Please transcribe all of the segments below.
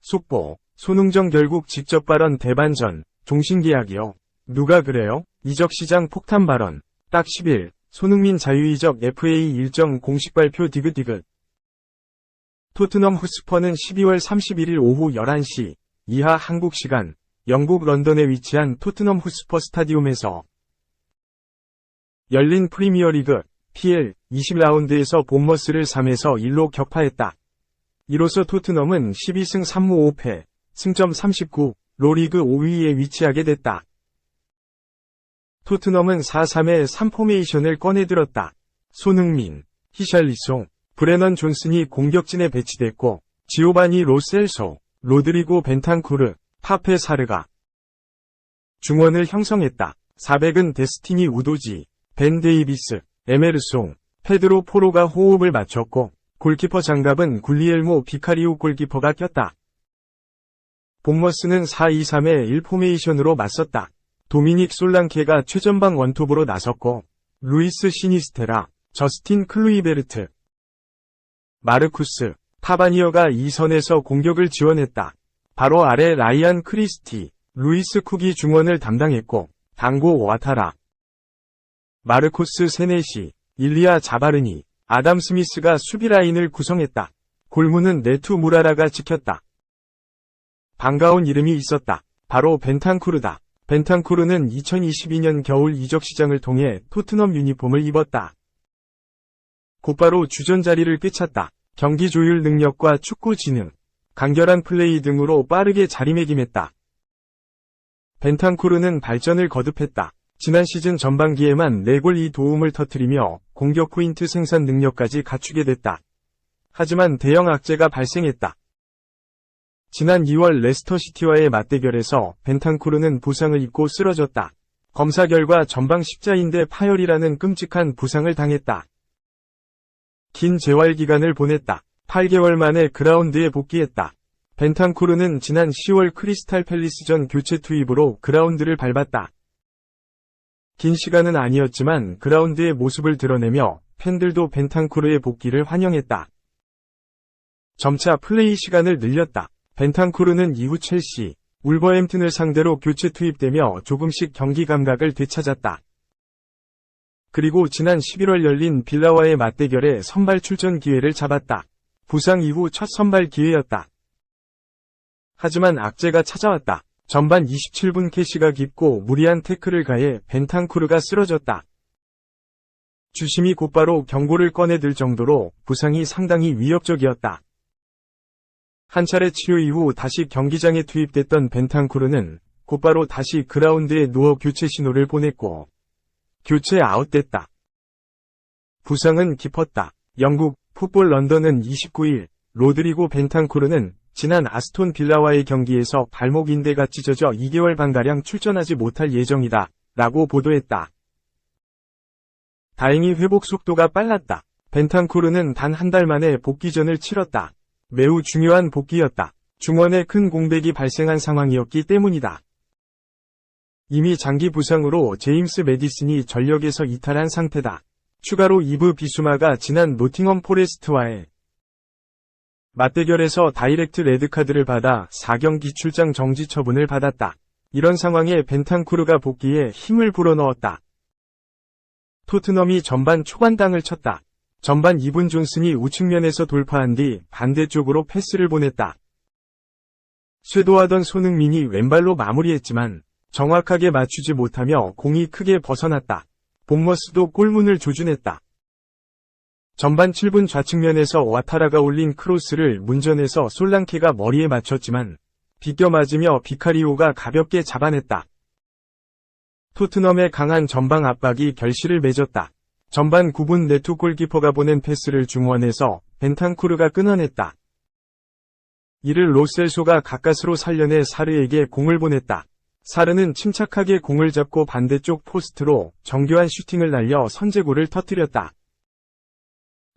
속보, 손흥정 결국 직접 발언 대반전, 종신계약이요. 누가 그래요? 이적시장 폭탄 발언. 딱 10일, 손흥민 자유이적 FA 일정 공식 발표 디귿디귿. 토트넘 호스퍼는 12월 31일 오후 11시 이하 한국 시간, 영국 런던에 위치한 토트넘 호스퍼 스타디움에서 열린 프리미어리그 PL 20라운드에서 본머스를 3에서 1로 격파했다. 이로써 토트넘은 12승 3무 5패, 승점 39로 리그 5위에 위치하게 됐다. 토트넘은 4-3의 3포메이션을 꺼내들었다. 손흥민, 히샬리송, 브레넌 존슨이 공격진에 배치됐고, 지오바니 로셀소, 로드리고 벤탄쿠르, 파페 사르가 중원을 형성했다. 400은 데스티니 우도지, 벤 데이비스, 에메르송, 페드로 포로가 호흡을 맞췄고, 골키퍼 장갑은 굴리엘모 비카리우 골키퍼가 꼈다. 본머스는 4-2-3의 1포메이션으로 맞섰다. 도미닉 솔랑케가 최전방 원톱으로 나섰고, 루이스 시니스테라, 저스틴 클루이베르트, 마르쿠스, 타바니어가 2선에서 공격을 지원했다. 바로 아래 라이안 크리스티, 루이스 쿡이 중원을 담당했고, 당고 와타라, 마르코스 세네시, 일리아 자바르니, 아담 스미스가 수비 라인을 구성했다. 골문은 네투 무라라가 지켰다. 반가운 이름이 있었다. 바로 벤탄쿠르다. 벤탄쿠르는 2022년 겨울 이적 시장을 통해 토트넘 유니폼을 입었다. 곧바로 주전 자리를 꿰찼다. 경기 조율 능력과 축구 지능, 간결한 플레이 등으로 빠르게 자리매김했다. 벤탄쿠르는 발전을 거듭했다. 지난 시즌 전반기에만 4골 2도움을 터뜨리며 공격 포인트 생산 능력까지 갖추게 됐다. 하지만 대형 악재가 발생했다. 지난 2월 레스터시티와의 맞대결에서 벤탄쿠르는 부상을 입고 쓰러졌다. 검사 결과 전방 십자인대 파열이라는 끔찍한 부상을 당했다. 긴 재활 기간을 보냈다. 8개월 만에 그라운드에 복귀했다. 벤탄쿠르는 지난 10월 크리스탈 팰리스전 교체 투입으로 그라운드를 밟았다. 긴 시간은 아니었지만 그라운드의 모습을 드러내며 팬들도 벤탄쿠르의 복귀를 환영했다. 점차 플레이 시간을 늘렸다. 벤탄쿠르는 이후 첼시, 울버햄튼을 상대로 교체 투입되며 조금씩 경기 감각을 되찾았다. 그리고 지난 11월 열린 빌라와의 맞대결에 선발 출전 기회를 잡았다. 부상 이후 첫 선발 기회였다. 하지만 악재가 찾아왔다. 전반 27분 캐시가 깊고 무리한 태클을 가해 벤탄쿠르가 쓰러졌다. 주심이 곧바로 경고를 꺼내들 정도로 부상이 상당히 위협적이었다. 한 차례 치료 이후 다시 경기장에 투입됐던 벤탄쿠르는 곧바로 다시 그라운드에 누워 교체 신호를 보냈고 교체 아웃됐다. 부상은 깊었다. 영국 풋볼 런던은 29일 로드리고 벤탄쿠르는 지난 아스톤 빌라와의 경기에서 발목 인대가 찢어져 2개월 반가량 출전하지 못할 예정이다 라고 보도했다. 다행히 회복 속도가 빨랐다. 벤탄쿠르는 단 한 달 만에 복귀전을 치렀다. 매우 중요한 복귀였다. 중원에 큰 공백이 발생한 상황이었기 때문이다. 이미 장기 부상으로 제임스 매디슨이 전력에서 이탈한 상태다. 추가로 이브 비수마가 지난 노팅엄 포레스트와의 맞대결에서 다이렉트 레드카드를 받아 4경기 출장 정지 처분을 받았다. 이런 상황에 벤탄쿠르가 복귀에 힘을 불어넣었다. 토트넘이 전반 초반당을 쳤다. 전반 2분 존슨이 우측면에서 돌파한 뒤 반대쪽으로 패스를 보냈다. 쇄도하던 손흥민이 왼발로 마무리했지만 정확하게 맞추지 못하며 공이 크게 벗어났다. 본머스도 골문을 조준했다. 전반 7분 좌측면에서 와타라가 올린 크로스를 문전에서 솔랑케가 머리에 맞췄지만 비껴 맞으며 비카리오가 가볍게 잡아냈다. 토트넘의 강한 전방 압박이 결실을 맺었다. 전반 9분 네투 골키퍼가 보낸 패스를 중원에서 벤탄쿠르가 끊어냈다. 이를 로셀소가 가까스로 살려내 사르에게 공을 보냈다. 사르는 침착하게 공을 잡고 반대쪽 포스트로 정교한 슈팅을 날려 선제골을 터뜨렸다.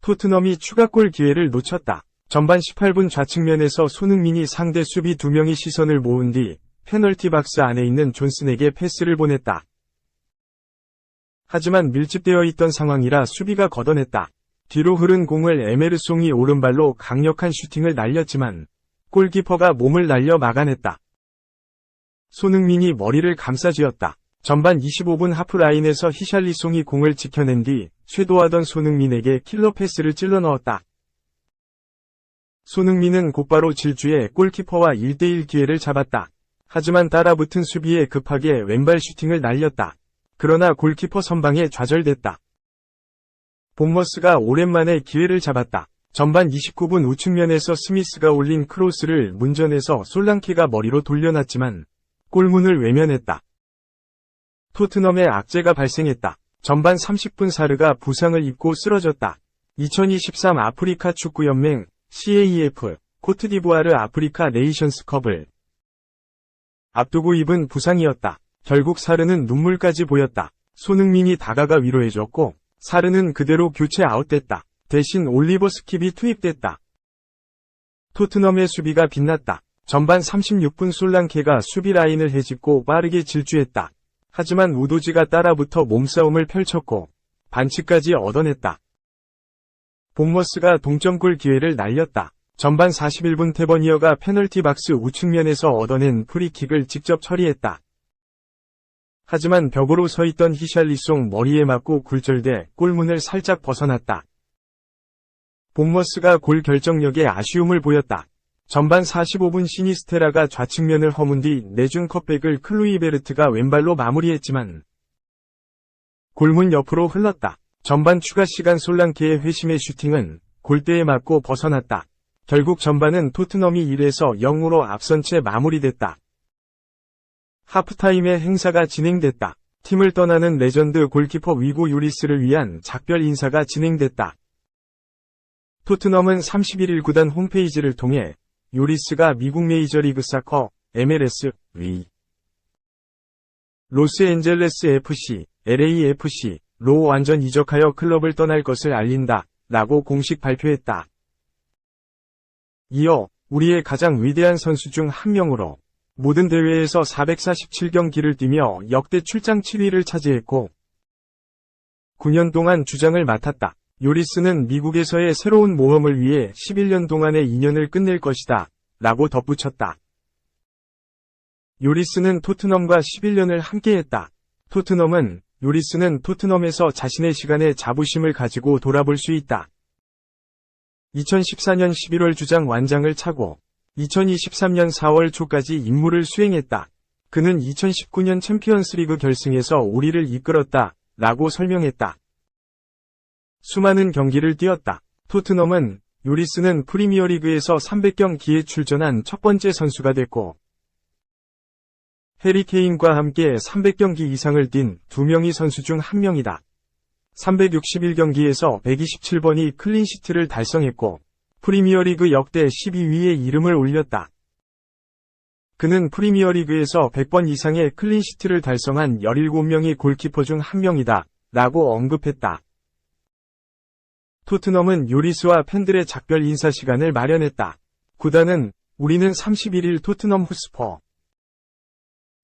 토트넘이 추가골 기회를 놓쳤다. 전반 18분 좌측면에서 손흥민이 상대 수비 2명의 시선을 모은 뒤 페널티 박스 안에 있는 존슨에게 패스를 보냈다. 하지만 밀집되어 있던 상황이라 수비가 걷어냈다. 뒤로 흐른 공을 에메르송이 오른발로 강력한 슈팅을 날렸지만 골키퍼가 몸을 날려 막아냈다. 손흥민이 머리를 감싸쥐었다. 전반 25분 하프라인에서 히샬리송이 공을 지켜낸 뒤 쇄도하던 손흥민에게 킬러 패스를 찔러 넣었다. 손흥민은 곧바로 질주해 골키퍼와 1대1 기회를 잡았다. 하지만 따라붙은 수비에 급하게 왼발 슈팅을 날렸다. 그러나 골키퍼 선방에 좌절됐다. 본머스가 오랜만에 기회를 잡았다. 전반 29분 우측면에서 스미스가 올린 크로스를 문전에서 솔랑케가 머리로 돌려놨지만 골문을 외면했다. 토트넘의 악재가 발생했다. 전반 30분 사르가 부상을 입고 쓰러졌다. 2023 아프리카 축구연맹 CAF 코트디부아르 아프리카 네이션스컵을 앞두고 입은 부상이었다. 결국 사르는 눈물까지 보였다. 손흥민이 다가가 위로해줬고 사르는 그대로 교체 아웃됐다. 대신 올리버 스킵이 투입됐다. 토트넘의 수비가 빛났다. 전반 36분 솔랑케가 수비 라인을 헤집고 빠르게 질주했다. 하지만 우도지가 따라붙어 몸싸움을 펼쳤고 반칙까지 얻어냈다. 본머스가 동점골 기회를 날렸다. 전반 41분 테버니어가 페널티 박스 우측면에서 얻어낸 프리킥을 직접 처리했다. 하지만 벽으로 서있던 히샬리송 머리에 맞고 굴절돼 골문을 살짝 벗어났다. 본머스가 골 결정력에 아쉬움을 보였다. 전반 45분 시니스테라가 좌측면을 허문 뒤 내준 컷백을 클루이베르트가 왼발로 마무리했지만 골문 옆으로 흘렀다. 전반 추가 시간 솔랑케의 회심의 슈팅은 골대에 맞고 벗어났다. 결국 전반은 토트넘이 1에서 0으로 앞선 채 마무리됐다. 하프타임에 행사가 진행됐다. 팀을 떠나는 레전드 골키퍼 위고 유리스를 위한 작별 인사가 진행됐다. 토트넘은 31일 구단 홈페이지를 통해 요리스가 미국 메이저리그 사커, MLS, 로스앤젤레스 FC, LAFC, 로 완전 이적하여 클럽을 떠날 것을 알린다, 라고 공식 발표했다. 이어, 우리의 가장 위대한 선수 중 한 명으로 모든 대회에서 447경기를 뛰며 역대 출장 7위를 차지했고 9년 동안 주장을 맡았다. 요리스는 미국에서의 새로운 모험을 위해 11년 동안의 인연을 끝낼 것이다. 라고 덧붙였다. 요리스는 토트넘과 11년을 함께했다. 요리스는 토트넘에서 자신의 시간에 자부심을 가지고 돌아볼 수 있다. 2014년 11월 주장 완장을 차고 2023년 4월 초까지 임무를 수행했다. 그는 2019년 챔피언스리그 결승에서 우리를 이끌었다. 라고 설명했다. 수많은 경기를 뛰었다. 요리스는 프리미어리그에서 300경기에 출전한 첫 번째 선수가 됐고 해리 케인과 함께 300경기 이상을 뛴 두 명의 선수 중 한 명이다. 361경기에서 127번이 클린시트를 달성했고 프리미어리그 역대 12위에 이름을 올렸다. 그는 프리미어리그에서 100번 이상의 클린시트를 달성한 17명의 골키퍼 중 한 명이다. 라고 언급했다. 토트넘은 요리스와 팬들의 작별 인사 시간을 마련했다. 구단은 우리는 31일 토트넘 호스퍼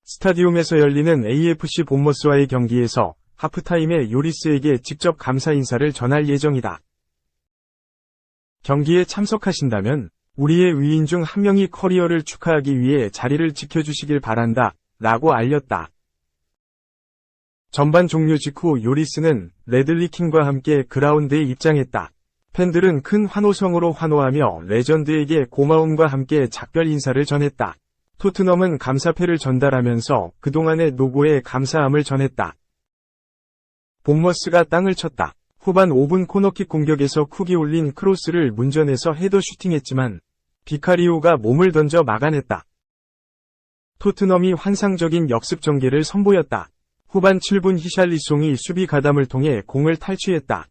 스타디움에서 열리는 AFC 본머스와의 경기에서 하프타임에 요리스에게 직접 감사 인사를 전할 예정이다. 경기에 참석하신다면 우리의 위인 중 한 명이 커리어를 축하하기 위해 자리를 지켜주시길 바란다. 라고 알렸다. 전반 종료 직후 요리스는 레들리 킹과 함께 그라운드에 입장했다. 팬들은 큰 환호성으로 환호하며 레전드에게 고마움과 함께 작별 인사를 전했다. 토트넘은 감사패를 전달하면서 그동안의 노고에 감사함을 전했다. 본머스가 땅을 쳤다. 후반 5분 코너킥 공격에서 쿡이 올린 크로스를 문전에서 헤더 슈팅했지만 비카리오가 몸을 던져 막아냈다. 토트넘이 환상적인 역습 전개를 선보였다. 후반 7분 히샬리송이 수비 가담을 통해 공을 탈취했다.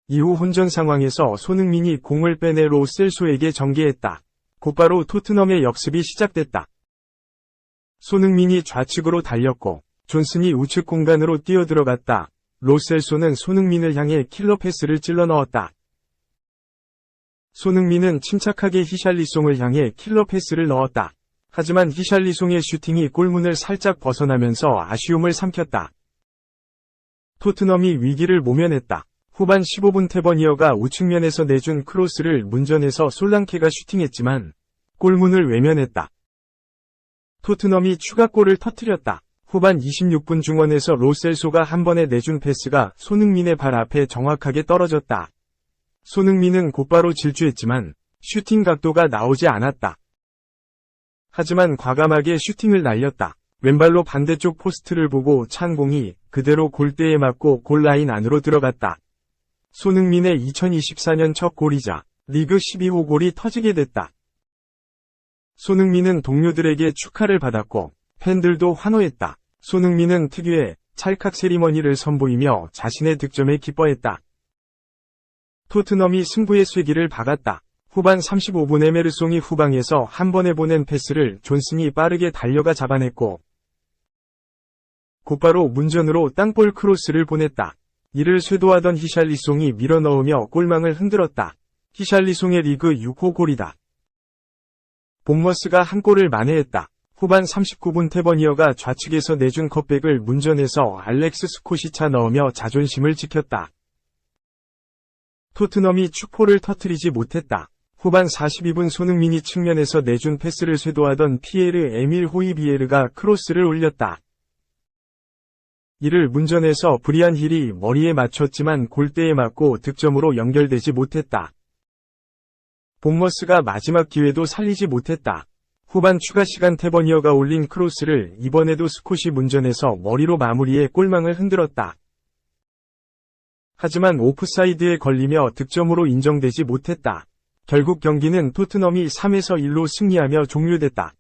이후 혼전 상황에서 손흥민이 공을 빼내 로 셀소에게 전개했다. 곧바로 토트넘의 역습이 시작됐다. 손흥민이 좌측으로 달렸고 존슨이 우측 공간으로 뛰어들어갔다. 로 셀소는 손흥민을 향해 킬러 패스를 찔러 넣었다. 손흥민은 침착하게 히샬리송을 향해 킬러 패스를 넣었다. 하지만 히샬리송의 슈팅이 골문을 살짝 벗어나면서 아쉬움을 삼켰다. 토트넘이 위기를 모면했다. 후반 15분 테버니어가 우측면에서 내준 크로스를 문전에서 솔랑케가 슈팅했지만 골문을 외면했다. 토트넘이 추가골을 터뜨렸다. 후반 26분 중원에서 로셀소가 한 번에 내준 패스가 손흥민의 발 앞에 정확하게 떨어졌다. 손흥민은 곧바로 질주했지만 슈팅 각도가 나오지 않았다. 하지만 과감하게 슈팅을 날렸다. 왼발로 반대쪽 포스트를 보고 찬 공이 그대로 골대에 맞고 골라인 안으로 들어갔다. 손흥민의 2024년 첫 골이자 리그 12호 골이 터지게 됐다. 손흥민은 동료들에게 축하를 받았고 팬들도 환호했다. 손흥민은 특유의 찰칵 세리머니를 선보이며 자신의 득점에 기뻐했다. 토트넘이 승부의 쐐기를 박았다. 후반 35분 에메르송이 후방에서 한 번에 보낸 패스를 존슨이 빠르게 달려가 잡아냈고 곧바로 문전으로 땅볼 크로스를 보냈다. 이를 쇄도하던 히샬리송이 밀어넣으며 골망을 흔들었다. 히샬리송의 리그 6호 골이다. 본머스가 한 골을 만회했다. 후반 39분 테버니어가 좌측에서 내준 컵백을 문전에서 알렉스 스콧이 차 넣으며 자존심을 지켰다. 토트넘이 축포를 터뜨리지 못했다. 후반 42분 손흥민이 측면에서 내준 패스를 쇄도하던 피에르 에밀 호이비에르가 크로스를 올렸다. 이를 문전에서 브리안 힐이 머리에 맞췄지만 골대에 맞고 득점으로 연결되지 못했다. 본머스가 마지막 기회도 살리지 못했다. 후반 추가 시간 테버니어가 올린 크로스를 이번에도 스콧이 문전에서 머리로 마무리해 골망을 흔들었다. 하지만 오프사이드에 걸리며 득점으로 인정되지 못했다. 결국 경기는 토트넘이 3에서 1로 승리하며 종료됐다.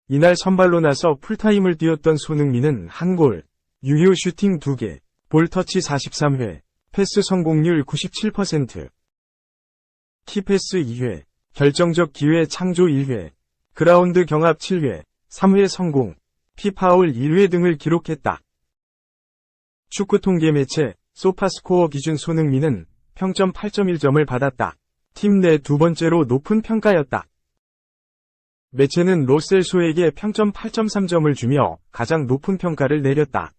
이날 선발로 나서 풀타임을 뛰었던 손흥민은 한 골, 유효 슈팅 2개, 볼 터치 43회, 패스 성공률 97%, 키패스 2회, 결정적 기회 창조 1회, 그라운드 경합 7회, 3회 성공, 피파울 1회 등을 기록했다. 축구 통계 매체 소파스코어 기준 손흥민은 평점 8.1점을 받았다. 팀 내 두 번째로 높은 평가였다. 매체는 로셀소에게 평점 8.3점을 주며 가장 높은 평가를 내렸다.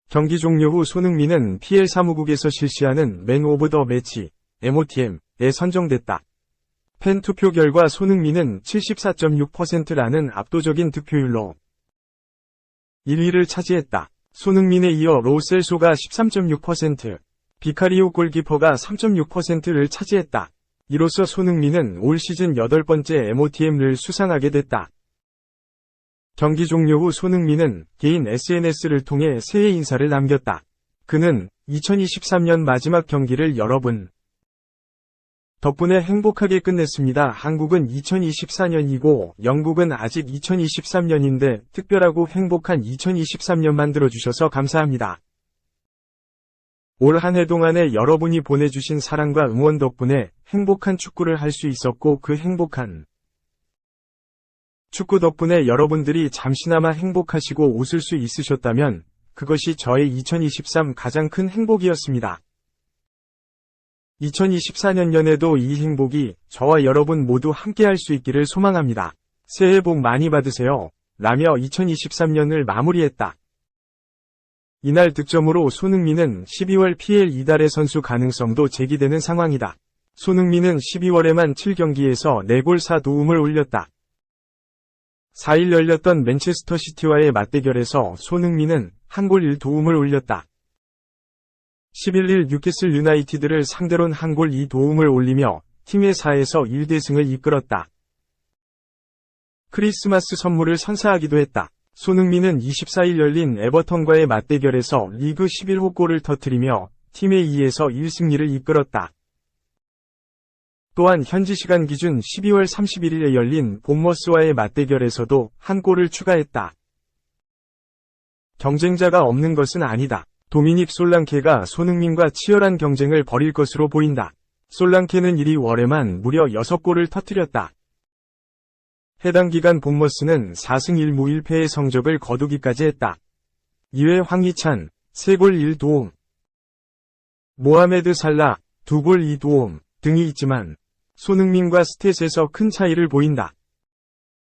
경기 종료 후 손흥민은 PL 사무국에서 실시하는 맨 오브 더 매치 MOTM에 선정됐다. 팬 투표 결과 손흥민은 74.6%라는 압도적인 득표율로 1위를 차지했다. 손흥민에 이어 로셀소가 13.6%, 비카리오 골키퍼가 3.6%를 차지했다. 이로써 손흥민은 올 시즌 8번째 MOTM을 수상하게 됐다. 경기 종료 후 손흥민은 개인 SNS를 통해 새해 인사를 남겼다. 그는 2023년 마지막 경기를 여러분 덕분에 행복하게 끝냈습니다. 한국은 2024년이고 영국은 아직 2023년인데 특별하고 행복한 2023년 만들어주셔서 감사합니다. 올 한 해 동안에 여러분이 보내주신 사랑과 응원 덕분에 행복한 축구를 할 수 있었고 그 행복한 축구 덕분에 여러분들이 잠시나마 행복하시고 웃을 수 있으셨다면 그것이 저의 2023 가장 큰 행복이었습니다. 2024년에도 이 행복이 저와 여러분 모두 함께할 수 있기를 소망합니다. 새해 복 많이 받으세요. 라며 2023년을 마무리했다. 이날 득점으로 손흥민은 12월 PL 이달의 선수 가능성도 제기되는 상황이다. 손흥민은 12월에만 7경기에서 4골 4도움을 올렸다. 4일 열렸던 맨체스터 시티와의 맞대결에서 손흥민은 1골 1도움을 올렸다. 11일 뉴캐슬 유나이티드를 상대론 1골 2도움을 올리며 팀의 4에서 1대승을 이끌었다. 크리스마스 선물을 선사하기도 했다. 손흥민은 24일 열린 에버턴과의 맞대결에서 리그 11호 골을 터뜨리며 팀의 2에서 1승리를 이끌었다. 또한 현지 시간 기준 12월 31일에 열린 본머스와의 맞대결에서도 1골을 추가했다. 경쟁자가 없는 것은 아니다. 도미닉 솔랑케가 손흥민과 치열한 경쟁을 벌일 것으로 보인다. 솔랑케는 1월에만 무려 6골을 터뜨렸다. 해당 기간 본머스는 4승 1무 1패의 성적을 거두기까지 했다. 이외 황희찬, 3골 1도움, 모하메드 살라, 2골 2도움 등이 있지만 손흥민과 스탯에서 큰 차이를 보인다.